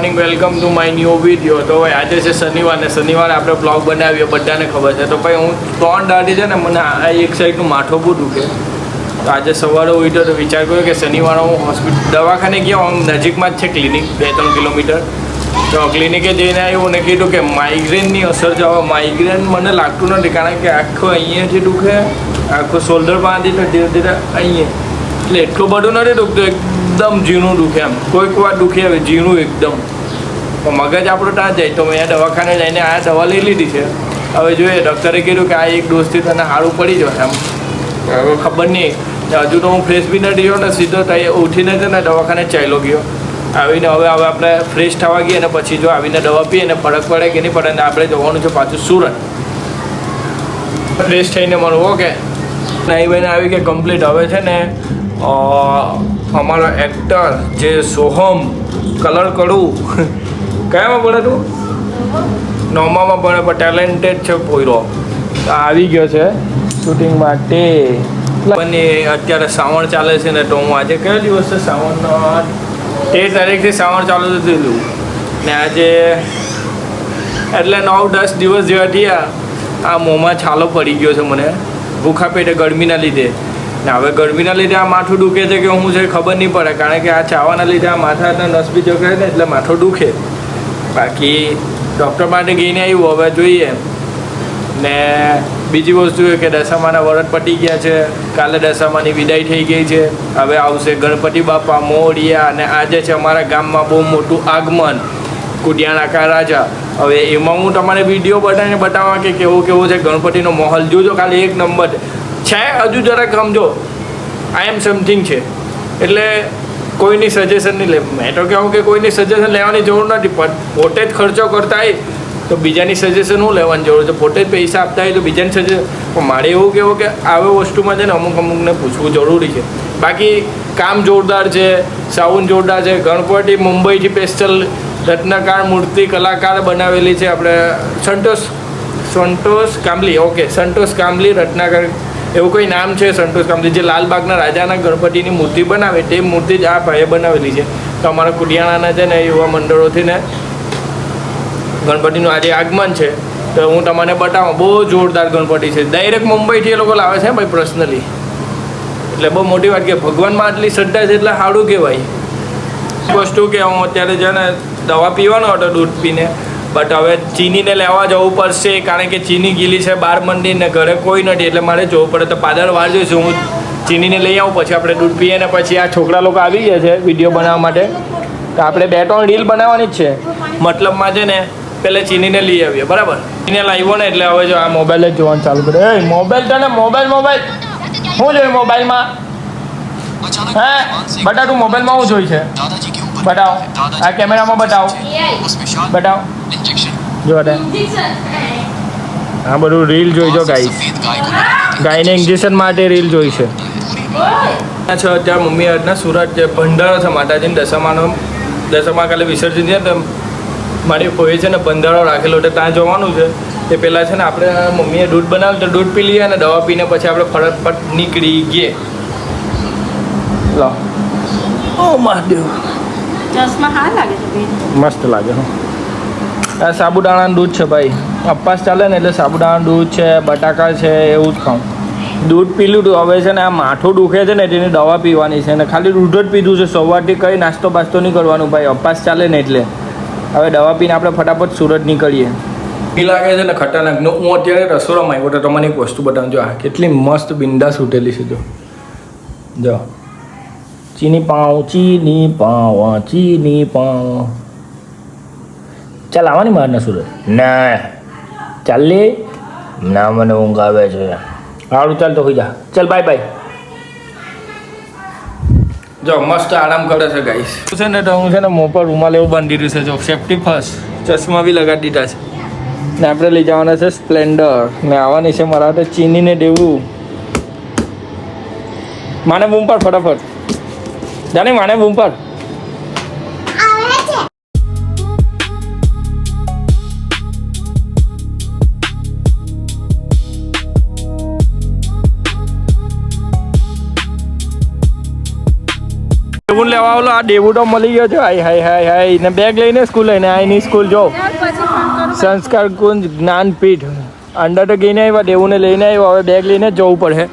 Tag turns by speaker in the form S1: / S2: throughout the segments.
S1: Morning, welcome to my new video. તો ભાઈ આજે છે શનિવારે આપણે બ્લોગ બનાવીએ, બધાને ખબર છે. તો ભાઈ હું 3 દાડી છે ને મને આ એક સાઈડનું માથું બહુ દુખે. તો આજે સવારે ઉઠ્યો તો વિચાર કર્યો કે શનિવારે હું દવાખાને ગયો. આમ નજીકમાં જ છે ક્લિનિક, 2-3 કિલોમીટર. તો ક્લિનિકે જઈને આવ્યું ને કીધું કે માઇગ્રેનની અસર છે. હવે માઇગ્રેન મને લાગતું નથી, કારણ કે આખું અહીંયાથી દુખે, આખું શોલ્ડર પાસેથી તો ધીરે ધીરે અહીંયા, એટલે એટલું બધું નથી દુખતું, એકદમ ઝીણું દુખે. એમ કોઈક વાર દુખે હવે ઝીણું એકદમ. તો મગજ આપણું ત્યાં જાય. તો મેં દવાખાને જઈને આ દવા લઈ લીધી છે. હવે જોઈએ, ડૉક્ટરે કીધું કે આ એક ડોઝથી તને સારું પડી જશે. એમ હવે ખબર નહીં, હજુ તો હું ફ્રેશ બી નથી ગયો ને, સીધો ઉઠીને છે ને દવાખાને ચાલ્યો ગયો. આવીને હવે આપણે ફ્રેશ થવા ગઈએ ને પછી જો આવીને દવા પીએ ને ફરક પડે કે નહીં પડે ને આપણે જવાનું છે પાછું સુરત. ફ્રેશ થઈને મળવું. ઓકે, નાઈ બહેને આવી કે કમ્પ્લીટ. હવે છે ને અમારો એક્ટર જે સોહમ કલર કડું કયામાં ભણે તું? 9માં ભણે, પણ ટેલેન્ટેડ છે પોયરો. આવી ગયો છે શૂટિંગ માટે. અને અત્યારે શ્રાવણ ચાલે છે ને, તો હું આજે કયો દિવસ છે શ્રાવણનો? 13 તારીખથી શ્રાવણ ચાલુ થયેલું ને આજે એટલે 9-10 દિવસ જેવા થયા. આ મોંમાં છાલો પડી ગયો છે મને, ભૂખા પેટે, ગરમીના લીધે. ને હવે ગરમીના લીધે આ માથું દુખે છે કે હું છે ખબર નહીં પડે, કારણ કે આ ચાવાના લીધે આ માથાના નસ બી જોખાય ને એટલે માથું દુખે. બાકી ડૉક્ટર માટે ગઈને આવ્યું, હવે જોઈએ. ને બીજી વસ્તુ એ કે દશામાના વ્રત પતી ગયા છે, કાલે દશામાની વિદાય થઈ ગઈ છે. હવે આવશે ગણપતિ બાપા મોરિયા, અને આજે છે અમારા ગામમાં બહુ મોટું આગમન, કુડિયાણા રાજા. હવે એમાં હું તમારે વિડીયો બનાવીને બતાવવા કે કેવો છે ગણપતિનો માહોલ. જોજો ખાલી એક નંબર છે. હજુ જરાક સમજો, આઈ એમ સમથિંગ છે, એટલે કોઈની સજેશન નહીં લે. મેં તો કહું કે કોઈની સજેશન લેવાની જરૂર નથી, પણ પોતે જ ખર્ચો કરતા હોય તો બીજાની સજેશન હું લેવાની જરૂર છે? પોતે જ પૈસા આપતા હોય તો બીજાની સજેશન. પણ મારે એવું કહેવું કે આવી વસ્તુમાં છે ને અમુકને પૂછવું જરૂરી છે. બાકી કામ જોરદાર છે, સાઉન્ડ જોરદાર છે. ગણપતિ મુંબઈથી સ્પેશિયલ રત્નકાર મૂર્તિ કલાકાર બનાવેલી છે આપણે સંતોષ કાંબલી. ઓકે, સંતોષ કાંબલી રત્નાકર એવું કોઈ નામ છે, સંતોષ કાંબલી, જે લાલબાગના રાજાના ગણપતિની મૂર્તિ બનાવે તે મૂર્તિ જ આ ભાઈએ બનાવેલી છે. તો અમારા કુડિયાણાના છે ને યુવા મંડળોથી ને ગણપતિનું આજે આગમન છે, તો હું તમને બતાવું. બહુ જોરદાર ગણપતિ છે. ડાયરેક્ટ મુંબઈથી એ લોકો લાવે છે ભાઈ, પર્સનલી. એટલે બહુ મોટી વાત કે ભગવાનમાં આટલી શ્રદ્ધા છે એટલે સારું કહેવાય. વસ્તુ કે હું અત્યારે છે ને દવા પીવાનો હતો દૂધ પીને, બટ હવે ચીનીને લેવા જવું પડશે, કારણ કે ચીની ગીલી છે બહાર મંડીને, ઘરે કોઈ નથી, એટલે મારે જવું પડે. તો પાદર વાર જોઈશું, હું ચીનીને લઈ આવું, પછી આપણે દૂધ પીએ ને પછી આ છોકરા લોકો આવી ગયા છે વિડીયો બનાવવા માટે. તો આપણે 2-3 રીલ બનાવવાની જ છે. મતલબમાં છે ને પહેલે ચીનીને લઈ આવીએ, બરાબર? ચીને લાવ્યો ને એટલે હવે જો આ મોબાઈલ જ જોવાનું ચાલુ કરે. એ મોબાઈલ તને મોબાઈલ શું જોઈએ મોબાઈલમાં? હે બટા, તું મોબાઈલમાં શું જોઈ છે? બતાવો, આ કેમેરામાં બતાવો. જો આ બધું રીલ જોઈજો ગાઈસ. ગાયને ઇન્જેક્શન માટે રીલ જોઈ છે. અત્યારે મમ્મી આજના સુરત જે ભંડારો છે માતાજીને દશામાં કાલે વિસર્જન છે, તો મારી કોઈ છે ને ભંડારો રાખેલો એટલે ત્યાં જવાનું છે. તે પહેલાં છે ને આપણે મમ્મીએ દૂધ બનાવ્યું તો દૂધ પી લઈએ અને દવા પીને પછી આપણે ફટાફટ નીકળી ગઈએ. લો, ઓ મહાદેવ, મસ્ત લાગે. આ સાબુદાણાનું દૂધ છે ભાઈ, અપવાસ ચાલે ને એટલે સાબુદાણાનું દૂધ છે, બટાકા છે, એવું જ ખાઉં. દૂધ પીલું હતું. હવે છે ને આ માથું દુખે છે ને તેની દવા પીવાની છે, ને ખાલી દૂધ જ પીધું છે. સવારથી કંઈ નાસ્તો બાસ્તો નહીં કરવાનું ભાઈ, અપવાસ ચાલે ને એટલે. હવે દવા પીને આપણે ફટાફટ સુરત નીકળીએ. એ લાગે છે ને ખતરનાક. હું અત્યારે રસોડામાં આવ્યો તો તમને એક વસ્તુ બતાવું. જો આ કેટલી મસ્ત બિંદાસ ઉઠેલી છે. જો ચીની પાવ. ચાલ આવવાની માર ના સુરત? ના ચાલ લે, ના મને ઊંઘ આવે છે. સારું ચાલ તો હોઈ જા. ચાલ બાય બાય. જો મસ્ત આરામ કરે છે ગાઈસ. છે ને તો હું છે ને મોં પર રૂમાલ એવું બાંધી દીધું છે. જો સેફ્ટી ફર્સ્ટ, ચશ્મા બી લગાડી દીધા છે. ને આપણે લઈ જવાના છે સ્પ્લેન્ડર. ને આવવાની છે મારા હાથે ચીનીને દેવું. માને બૂમ પર ફટાફટ જાને, માને બૂમ પર. દેવું લેવા આવેલો આ દેવું તો મળી ગયો છે હાય હાય હાય હાય ને બેગ લઈને સ્કૂલ લઈને આઈની સ્કૂલ જો સંસ્કાર કુંજ જ્ઞાનપીઠ અંડર તો ગઈને આવ્યા દેવુંને લઈને આવ્યા હવે બેગ લઈને જવું પડે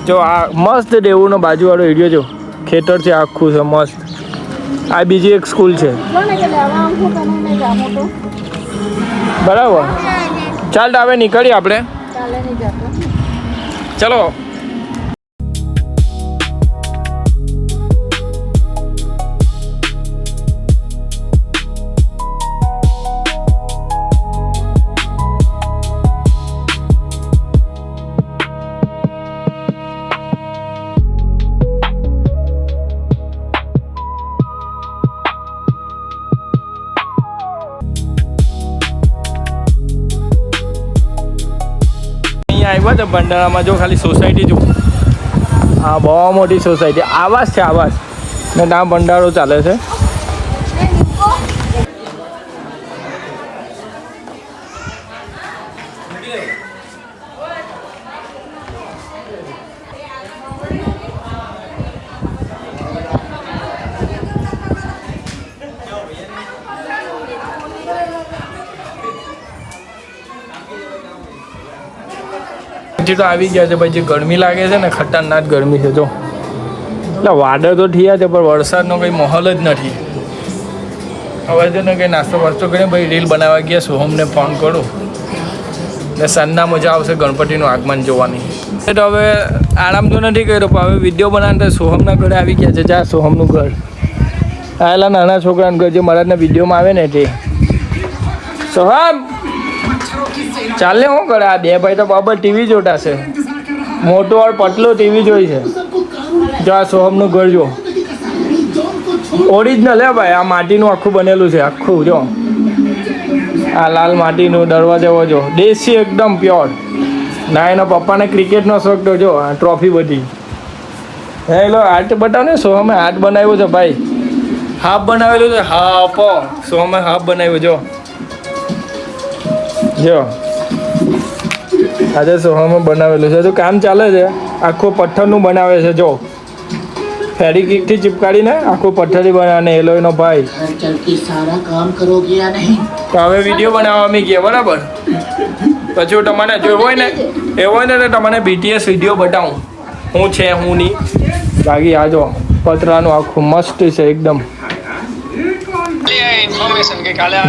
S1: જો આ મસ્ત દેવુંનો બાજુવાળો એરિયો જો ખેતર છે આખું છે મસ્ત આ બીજી એક સ્કૂલ છે બરાબર ચાલ હવે નીકળીએ આપણે ચલો આવ્યા તો ભંડારામાં જો ખાલી સોસાયટી જો હા બહુ મોટી સોસાયટી આવાસ છે આવાસ ને ત્યાં ભંડારો ચાલે છે તો આવી ગયા છે ભાઈ જે ગરમી લાગે છે ને ખતરનાક ગરમી છે જો એટલે વાદળ તો થયા છે પણ વરસાદનો કંઈ માહોલ જ નથી હવે છે ને કંઈ નાસ્તો વાસ્તો કરીને ભાઈ રીલ બનાવવા ગયા સોહમને ફોન કરું ને સાંજના મજા આવશે ગણપતિનું આગમન જોવાની તો હવે આરામ તો નથી કર્યો પણ હવે વિડીયો બનાવતા સોહમના ઘરે આવી ગયા છે જ્યાં સોહમનું ઘર આવેલા નાના છોકરાનું ઘર જે મહારાજના વિડીયોમાં આવે ને તે સોહમ ચાલે શું કરે આ બે ભાઈ તો બરાબર ટીવી જોતા છે મોટો और પતલો ટીવી જોઈ છે જો આ સોહમનું ઘર જો ઓરિજિનલ હે ભાઈ આ માટીનું આખું બનેલું છે આખું જો આ લાલ માટીનું દરવાજો જો દેશી એકદમ પ્યોર ના એના પપ્પાને ક્રિકેટનો શોખ તો જો આ ટ્રોફી બધી હે લો આર્ટ બતાવ ને સોહમે આર્ટ બનાવ્યો છે ભાઈ હાફ બનાવેલું છે હાફ સોહમે હાફ બનાવ્યું જો આજે સોહામાં બનાવેલું છે તો કામ ચાલે છે આખું પથ્થરનું બનાવે છે જો ફેરીકિકથી ચિપકાડીને આખું પથ્થરથી બનાવે એલો એનો ભાઈ સારા કામ કરોગે યા નહીં તો હવે વિડીયો બનાવવા મી ગયા બરાબર પછી તમને જોયું હોય ને એવું હોય ને તો તમને BTS વિડીયો બતાવું હું છે હું નહીં બાકી આ જો પતરાનું આખું મસ્ત છે એકદમ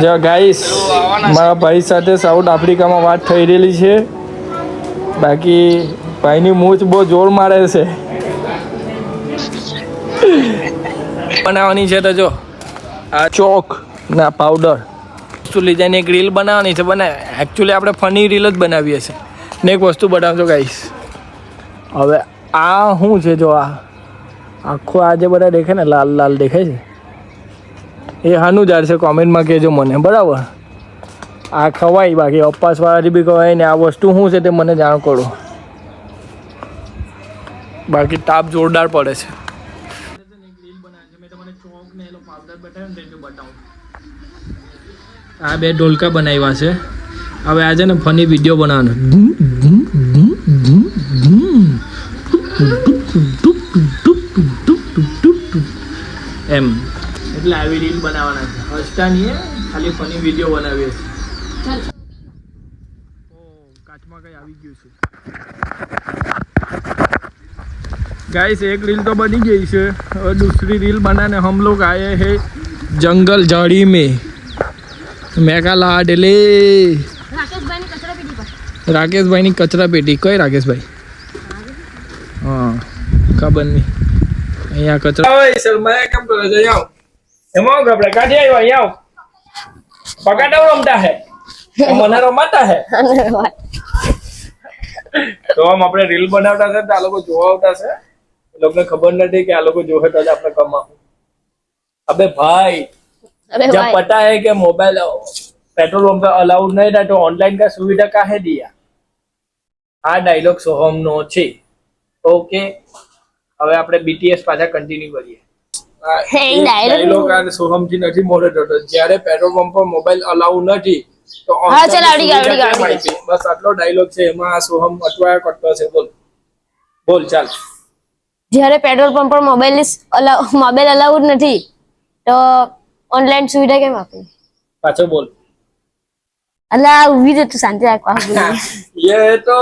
S1: જો ગાઈસ મારા ભાઈ સાથે સાઉથ આફ્રિકામાં વાત થઈ રહેલી છે બાકી ભાઈની મૂછ બહુ જોર મારે છે બનાવવાની છે તો જો આ ચોક ના પાવડર વસ્તુ લઈ જઈને એક રીલ બનાવવાની છે એકચ્યુઅલી આપણે ફની રીલ જ બનાવીએ છીએ ને એક વસ્તુ બનાવજો ગાઈસ હવે આ શું છે જો આ આખો આ જે બધા દેખે ને લાલ લાલ દેખાય છે એ હાનું ઝાડ છે કોમેન્ટમાં કહેજો મને બરાબર આ ખવાય બાકી અપાસવાળાથી બી ખવાય ને આ વસ્તુ શું છે તે મને જાણ કરો બાકી તાપ જોરદાર પડે છે આ બે ઢોલકા બનાવ્યા છે હવે આજે ને ફની વિડીયો બનાવવાનો એમ એટલે આવી રીલ બનાવવાના છે હસતા નહીં ખાલી ફની વિડીયો બનાવીએ છીએ કાચમાં કઈ આવી ગયું છે गाइस एक रील तो बनी गई है और दूसरी रील बनाने हम लोग आए हैं जंगल झाड़ी में मेघालय ले राकेश भाई ની કચરા પેટી કઈ રાકેશ ભાઈ હા ખબર નહીં અહીંયા કચરા ઓય શર્મા કેમ કરે છે આવ એમો ગબડા કાઢી આવ્યો આવ પકાડો રમતા હે મને રમાતા હે તો हम આપણે રીલ બનાવતા છે તો આ લોકો જોવા આવતા છે लोगों ने खबर नहीं कि आ लोग जो है तो अपने कमा अबे भाई जब पता है कि मोबाइल पेट्रोल पंप पे अलाउड नहीं था तो ऑनलाइन का सुविधा काहे दिया आ डायलॉग सोहम नो છે ओके હવે આપણે BTS પાછા કન્ટિન્યુ કરીએ ડાયલોગ આ સોહમ થી નથી મોડે હતો જ્યારે પેટ્રોલ પંપ પર મોબાઈલ અલાઉડ નથી તો હા ચાલ આવડી ગઈ બસ આટલો ડાયલોગ છે એમાં આ સોહમ અટવાયા કરતો છે બોલ બોલ ચાલ
S2: જ્યારે પેટ્રોલ પંપ પર મોબાઈલ અલાઉડ નથી તો ઓનલાઈન સુવિધા કેમ આપે?
S1: પાછો બોલ.
S2: અલા ઉભી રહે તું, શાંતિ રાખવા.
S1: ये तो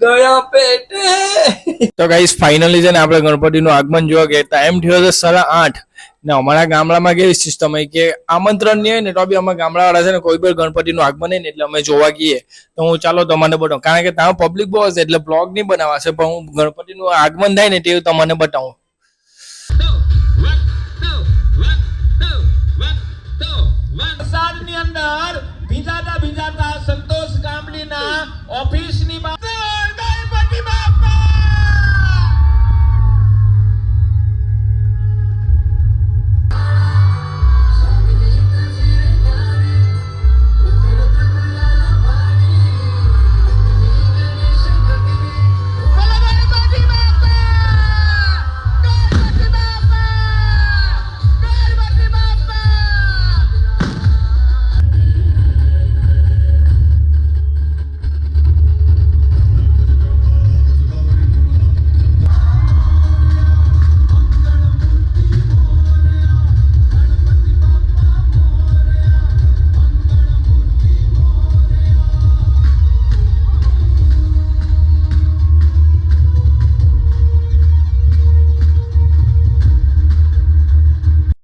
S1: गया पेटे. તો ગાઈસ ફાઇનલી છે ને આપણે ગણપતિનું આગમન જોવા ગયા. ટાઈમ થયો છે 8:30 ને અમારા ગામડામાં કેવી સિસ્ટમ હોય કે આમંત્રણ નહીં હોય ને તો બી અમારા ગામડાવાળા છે ને કોઈ પણ ગણપતિનું આગમન નહીં ને એટલે અમે જોવા ગઈએ. તો હું ચાલો તમને બતાવું, કારણ કે ત્યાં પબ્લિક બહુ હશે એટલે બ્લોગ નહીં બનાવાશે, પણ હું ગણપતિનું આગમન થાય ને તે તમને બતાવું.
S3: વરસાદની અંદર ભીંજાતા સંતોષ કામલીના ઓફિસની બહાર ગણપતિ બાપા.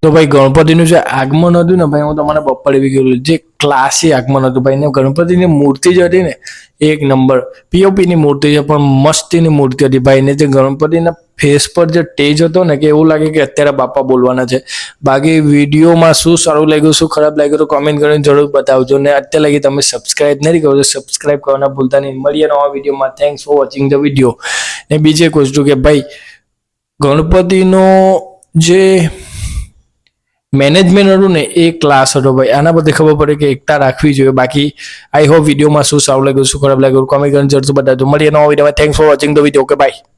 S1: તો ભાઈ ગણપતિનું જે આગમન હતું ને ભાઈ, હું તમને બપ્પા એવી ગયેલું, જે ક્લાસી આગમન હતું ભાઈ. ને ગણપતિની મૂર્તિ જે હતી ને એક નંબર પીઓપીની મૂર્તિ છે, પણ મસ્તીની મૂર્તિ હતી ભાઈ. ને જે ગણપતિના ફેસ પર જે તેજ હતો ને કે એવું લાગે કે અત્યારે બાપા બોલવાના છે. બાકી વિડીયોમાં શું સારું લાગ્યું શું ખરાબ લાગ્યું તો કોમેન્ટ કરીને જરૂર બતાવજો. ને અત્યારે લગી તમે સબસ્ક્રાઇબ નથી કરો તો સબસ્ક્રાઇબ કરવાના ભૂલતા નહીં. મળીએ નવા વિડીયોમાં. Thanks for watching the video. ને બીજી એક વસ્તુ કે ભાઈ ગણપતિનો જે મેનેજમેન્ટ હતું ને એ ક્લાસ હતો ભાઈ. આના પરથી ખબર પડે કે એકતા રાખવી જોઈએ. બાકી આઈ હોપ વિડીયોમાં શું સારું લાગ્યું શું ખરાબ લાગ્યું કોમેન્ટ કરીને જરૂર બતાવજો. મળીએ નવા વિડીયોમાં. Thanks for watching the video. Okay bye.